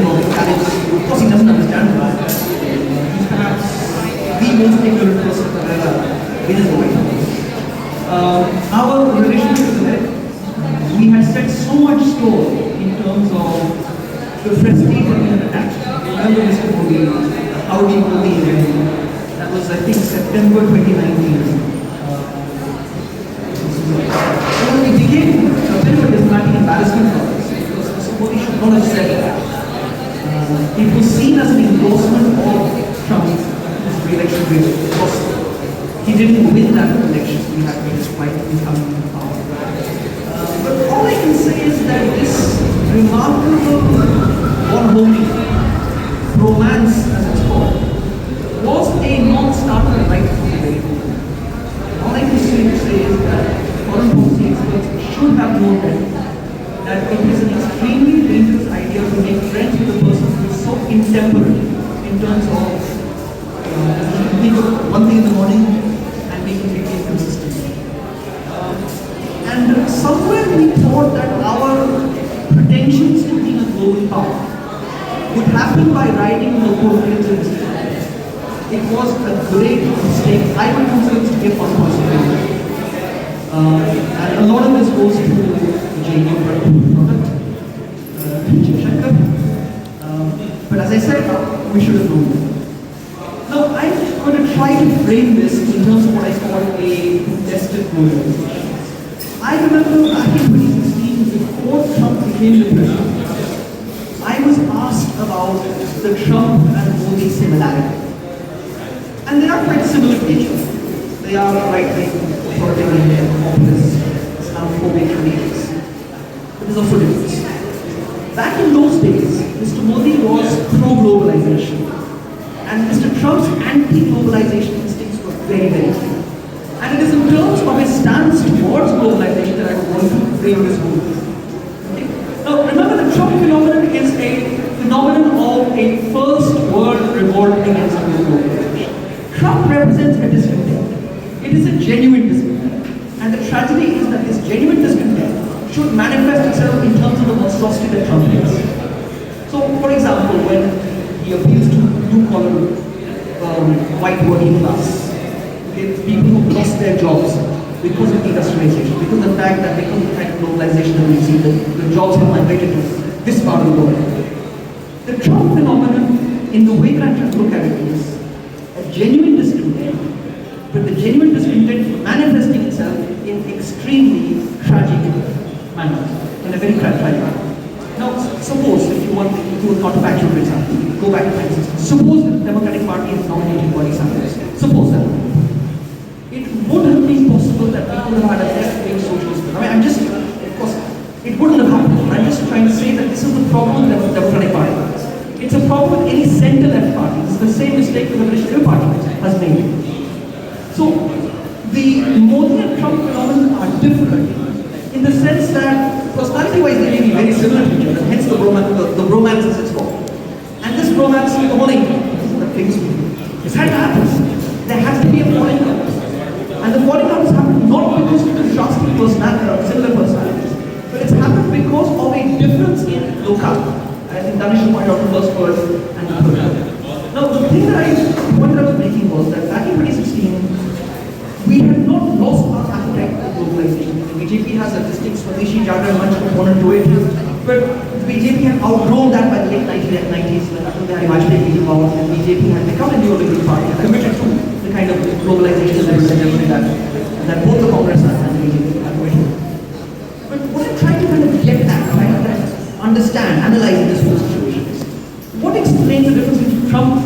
economic challenge. Of course, he doesn't understand that. He's perhaps the most ignorant person that ever been in the White House. Our relationship with America, we had set so much store in terms of the prestige that we had attached. Remember Mr. Modi, Howdy Modi event, that was I think September 2019. It became a bit of a diplomatic embarrassment for us because Mr. Modi should not have said that. It was seen as an endorsement of Trump's re-election bid because he didn't win that election. We had to fight to become in power. But all I can say is that this remarkable one-homing romance, as it's called, was a non-starter right from the very beginning. All I can say is that foreign policy experts should have known that it is an extremely dangerous idea to make friends with a person who is so intemperate in terms of think of one thing in the morning and making it inconsistent. And somewhere we thought that our pretensions to being a global power would happen by riding the coattails of history. It was a great mistake. I would consider it to be a fun possibility. And a lot of this goes to the JNU product, but as I said, we should have known. Now, I'm going to try to frame this in terms of what I call a contested globalization. I remember back in 2016, before Trump became the president, I was asked about the Trump and Modi similarity. And they are quite similar to each other. They are right-wing, authoritarian, populist, Islamophobic leaders. But there's also difference. Back in those days, Mr. Modi was pro-globalization. And Mr. Trump's anti-globalization instincts were very, very clear. And it is in terms of his stance towards globalization that I want to frame this whole thing. Okay? Now, remember the Trump phenomenon is a phenomenon of a first world revolt against globalization. Trump represents a discontent. It is a genuine discontent. And the tragedy is that this genuine discontent should manifest itself in terms of the monstrosity that Trump is. So, for example, when he appeals to blue-collar, white working class, okay, people who lost their jobs because of industrialization, because of the fact that because of the kind of globalization that we see, the jobs have migrated to this part of the world. The Trump phenomenon, in the way that I'm trying to look at it, is a genuine discontent, but the genuine discontent manifesting itself in extremely tragic manner, in a very tragic manner. Now, suppose, if you want to do a counterfactual, for example, go back to 2016. Suppose the Democratic Party is nominating Bernie Sanders. Suppose that. It would have been possible that people would have had a left-wing socialist. I mean, of course, it wouldn't have happened. I'm just trying to say that this is the problem that the Democratic Party has. It's a problem with any center-left party. It's the same mistake the Revolutionary Party has made. So, the Modi and Trump phenomenon are different in the sense that personality-wise they may be very similar to each other, hence the bromance as it's called. And this bromance, the falling that things this had to happen. There has to be a falling out. And the falling out has happened not because of the drastic similar personalities, but it's happened because of a difference in locale. I think Danish pointed out the first word and the third word. Now, the thing that I pointed out making was that back in 2016, we had not lost our appetite for globalization. The BJP has a distinct Swadeshi Jagran Manch component to it, but the BJP had outgrown that by the late 1990s when Atal Bihari Vajpayee came about, and BJP had become a neoliberal party and committed to the kind of globalization that both the Congress and the BJP are committed. But what I'm trying to kind of get at, understand, analyze this whole situation is, what explains the difference between Trump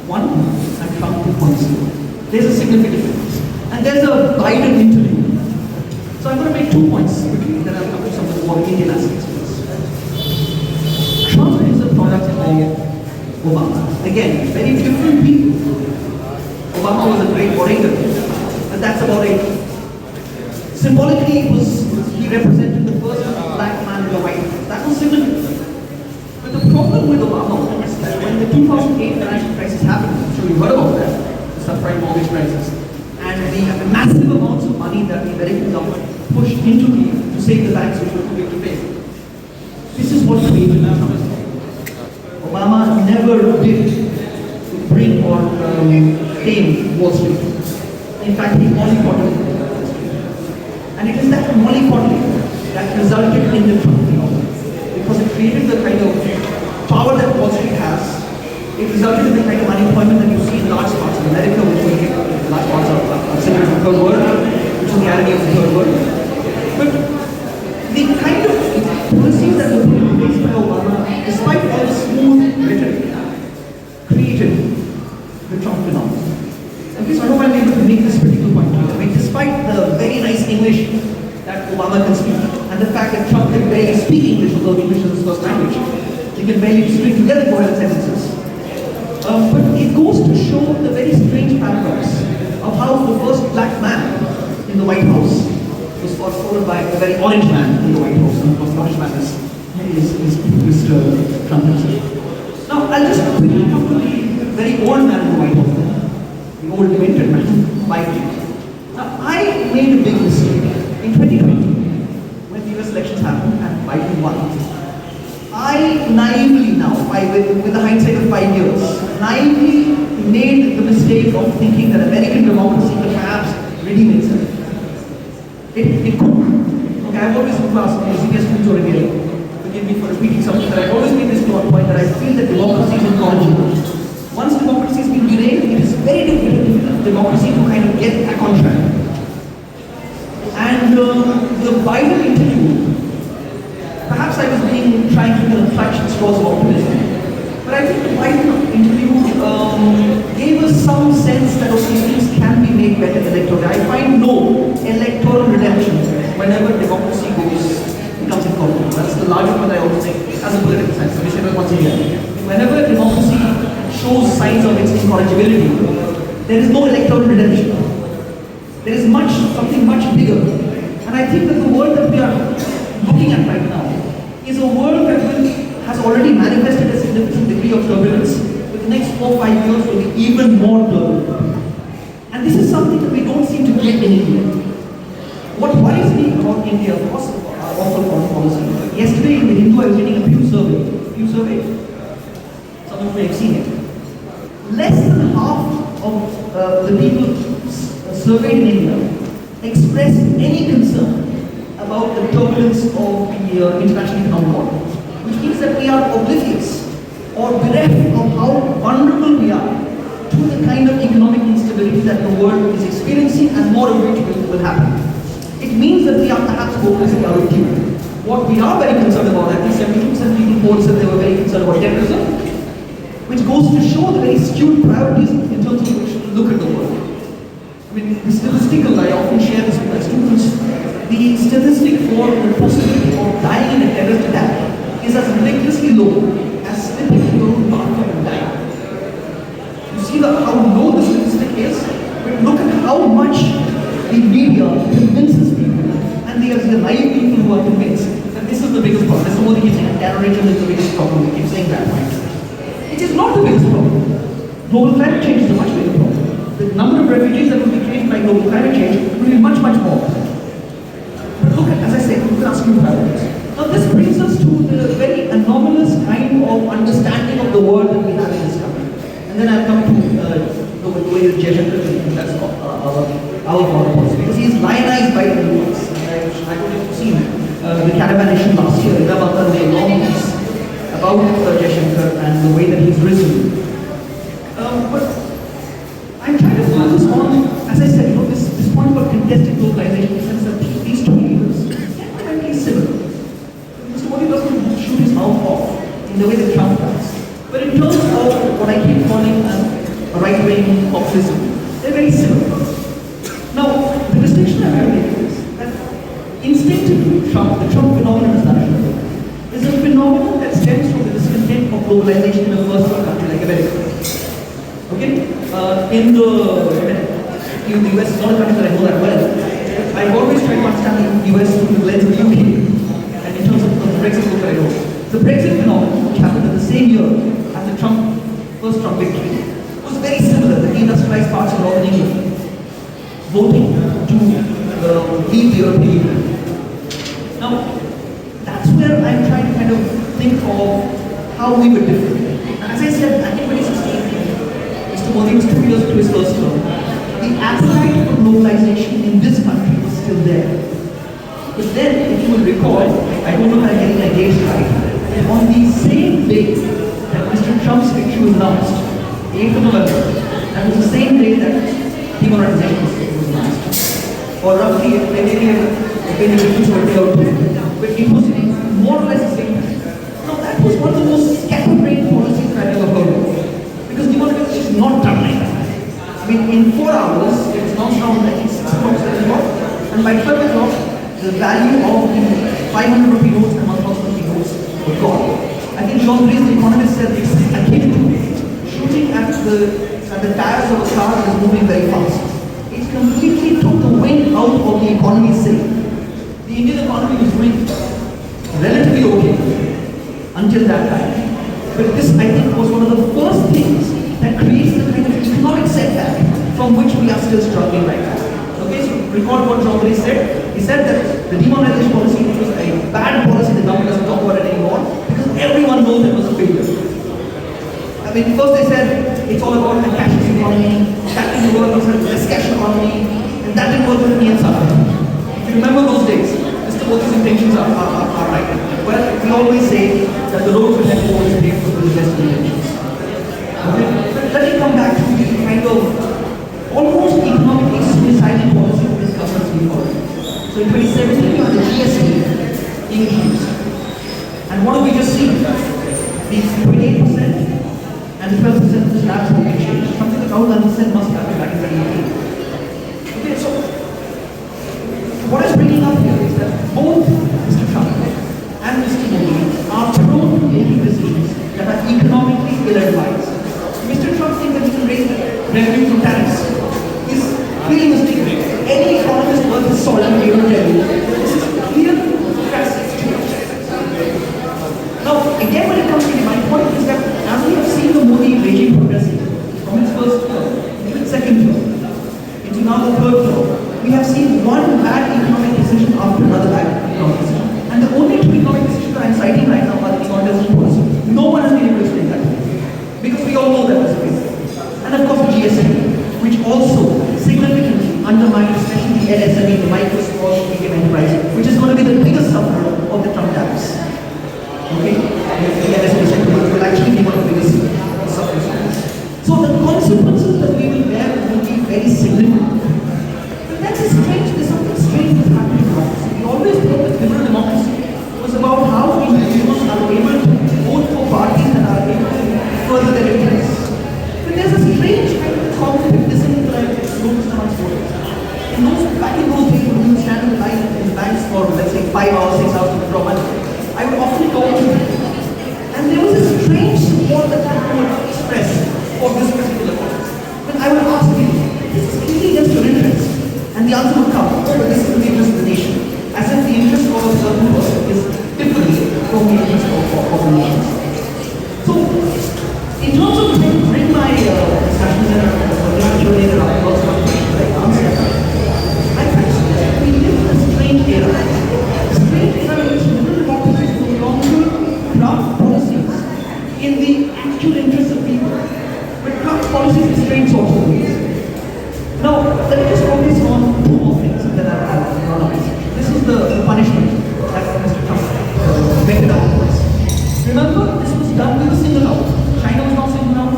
1 and Trump 2.0? There's a significant difference. And there's a Biden interview. So I'm going to make 2 points quickly, then I'll come to some of the more Indian aspects of this. Trump is a product of Obama. Again, very different people. Obama was a great orator, but that's about it. Symbolically, he represented the first black man in the White House. That was significant. But the problem with Obama was that when the 2008 financial crisis happened, I'm sure you heard about that, the subprime mortgage crisis, and the massive amounts of money that the American government pushed into to save the banks which were too big to pay. This is what created Trump. never did bring or tame Wall Street. In fact, he mollycoddled Wall Street. And it is that mollycoddling that resulted in the Trump phenomenon. Because it created the kind of power that Wall Street has. It resulted in the kind of unemployment that you see in large parts of America, which we large parts of considered the third world, which is the irony of the third world. But the kind of policies that were put in place by Obama, despite all the smooth rhetoric, created the Trump phenomenon. Okay, so I hope I'm able to make this particular point clear. I mean, despite the very nice English that Obama can speak, and the fact that Trump can barely speak English, although English is his first language, he can barely string together coherent sentences. But it goes to show the very strange paradox of how the first black man in the White House was followed by a very orange man in the White House. And of course, the orange man is Mr. Trump himself. Now, I'll just quickly come to the very old man in the White House, the old demented man, Biden. Now, I made a big mistake. In 2020, when the US elections happened and Biden won, I naively now, with the hindsight of 5 years, naively made the mistake of thinking that American democracy could perhaps redeem itself. It could. Okay, I've always asked my CPS students over here, forgive me for repeating something, but I've always made this point that I feel that democracy is incorrigible. Once democracy has been derailed, it is very difficult for democracy to kind of get back on track. And the Biden interview, perhaps I was trying to clutch at straws of optimism, but I think the Biden interview gave us some sense that things can be made better electorally. I find no electoral redemption whenever democracy becomes incorrigible. That's the larger point I always think as a political science. So we say that once a year. Whenever democracy shows signs of its incorrigibility, there is no electoral redemption. There is something much bigger. And I think that the world that we are looking at right now is a world that has already manifested a significant degree of turbulence. But the next 4 or 5 years will be even more turbulent. And this is something that we don't seem to get in India. What worries me about India, of course, also foreign policy. Yesterday in the Hindu, I was reading a Pew survey. Some of you may have seen it. Less than half of the people surveyed in India expressed any concern about the turbulence of the international economic order, which means that we are oblivious or bereft of how vulnerable we are to the kind of economic instability that the world is experiencing, and more of which will happen. It means that we are perhaps hopelessly out of tune. What we are very concerned about, I think 72% people polled said they were very concerned about terrorism, which goes to show the very skewed priorities in terms of which to look at the world. I mean, the statistical, I often share this with my students, the statistic for the possibility of dying in a terrorist attack is as ridiculously low as slipping into a bathtub and dying. You see how low the statistic is, but look at how much the media convinces people, and there are naive people who are convinced that this is the biggest problem. Mr. Modi keeps saying terrorism is the biggest problem. He keeps saying that, right? It is not the biggest problem. Global climate change is a much bigger problem. The number of refugees that will be created by global climate change will be much, much more. But look at, as I said, look at our skewed priorities. Now this brings us to the very anomalous kind of understanding of the world that we have in this country. And then I'll come to the way that JNU, that's our foreign policy. Because he is lionized by the US. I don't know if you've seen the caravan issue last year. Ravata made a long piece about JNU and the way that he's risen. But I'm trying to focus on, as I said, this point about contested globalization, in the sense that these two leaders are fundamentally similar. Mr. Modi doesn't shoot his mouth off in the way that Trump does. But in terms of what I keep calling a right-wing populism, they're very similar. Now, the distinction I have to make is that instinctively, the Trump phenomenon is a phenomenon that stems from the discontent of globalization in a first world country like America. Okay? In the US is not a country that I know that well. I've always tried to understand the US through the lens of the UK, and in terms of the Brexit book that I know. The Brexit phenomenon, which happened in the same year as the first Trump victory, was very similar. The industrialized parts of Northern England voting to leave the European Union. Now, that's where I'm trying to kind of think of how we were different. And as I said, back in 2016, Mr. Modi was 2 years to his first term. The appetite for globalization in this country was still there. But then, if you will recall, I don't know if I'm getting my dates right, on the same day that Mr. Trump's victory was announced, 8th of November, that was the same day that demonetization was announced. Or roughly, maybe a difference or a day or two. But it was more or less the same time. Now that was one of the most scatterbrained policies I've ever heard of. Because demonetization is not done like that. I mean, in 4 hours, it was announced around I think 6 o'clock, 7 o'clock, and by 12 o'clock, the value of the 500 rupee notes and 1,000 rupee notes were gone. I think John Rees, the economist, said it's akin to shooting at the tires of a car that is moving very fast. It completely took the wind out of the economy's sail. The Indian economy was doing relatively okay until that time. But this, I think, was one of the first things that creates the kind of economic setback from which we are still struggling right now. Okay, so recall what John Rees said. He said that the demonetization policy was a bad policy, the government doesn't talk about it anymore, because everyone knows it was a failure. I mean, first they said it's all about the cashless economy, that didn't work, it's a less cash economy, and that didn't work with me and Safar. If you remember those days, Mr. Modi's intentions are right. Well, we always say that the road will never always pay for the best intentions. Okay? But let me come back to the kind of almost economically suicidal policy of this government's been following. So in 2017, you had the GST increase. And what have we just seen? The 28% and the 12% of the slabs have been changed. Something that Rahul Gandhi said must happen back in 2018. Okay, so what I'm bringing up here is that both Mr. Trump and Mr. Modi are prone to making decisions that are economically ill-advised. Mr. Trump thinks that he can raise revenue from tariffs. Is clearly mistaken. Any economist worth his salt will be able to tell you this is clear crisis. Now, again, when it comes to my point is that as we have seen the Modi regime progressing from its first term into its second term, into now the third term, we have seen one bad economic decision after another bad economic decision. And the only two economic decisions that I'm citing right now are the demonetization policy. No one has been able to explain that. Because we all know that was the case. And of course the GST, which also significantly undermines especially the LSME, the micro, small, medium enterprise, which is going to be the biggest sufferer of the Trump tariffs. Okay? The LSME sector will actually be one of the biggest sufferers of this. So the consequences that we will bear will be very significant. But that's there's something strange that's happening now. We always thought that liberal democracy was about how individuals are able to vote for parties that are able to further their interests. But there's a strange kind of cognitive dissonance that I've noticed amongst voters. Back in those days when we would stand in the line in the banks for, let's say, 5 hours, 6 hours to withdraw money, I would often go to them. And there was this strange support that people would express for this particular cause. When I would ask him, this is clearly against your interest. And the answer would come, oh, but this is the interest of the nation. As if the interest of a certain person is different from the interest of the nation. So, in terms of bring my discussions and journey that I lost my question that I answered, I think we live in a strange era. A strange era in which liberal democracies no longer craft policies in the actual interest of people, but craft policies in strange sorts of ways. Now, let me just focus on two more things that I've brought up. This is the punishment that Mr. Trump meted out for us. Remember, this was done with a single out. China was not singled out.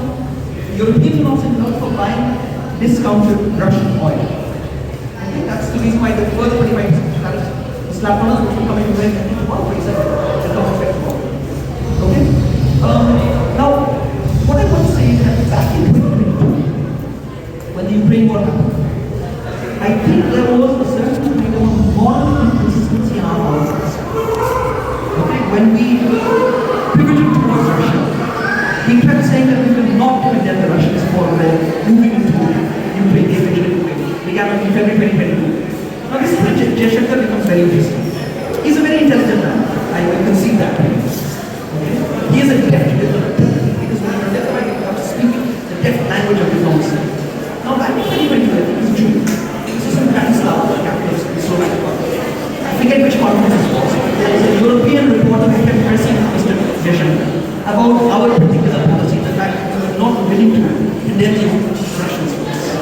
Europeans were not singled out for buying discounted Russian oil. I think that's the reason why the further 25% tariffs were slapped on us, which will come into effect in 147. They'll come into effect tomorrow. Okay? Now, what I want to say is that back in 2022, when the Ukraine war happened, I think there was a certain kind of moral inconsistency in our policies. Okay? When we pivoted towards Russia, we kept saying that we will not condemn the Russians for moving into Ukraine, the eventual Ukraine. Began in February 2022. Now this is where Jaishankar becomes very interesting. He's a very intelligent man. I will concede that. Okay? He is a deaf diplomat. Because when you're a diplomat, you have to speak the deaf language of diplomacy. Now back in 2022, I think it was June. This was in Bratislava, the capital of Slovakia. I forget which conference this was. There was a European reporter who kept pressing Mr. Jaishankar about ready to tell you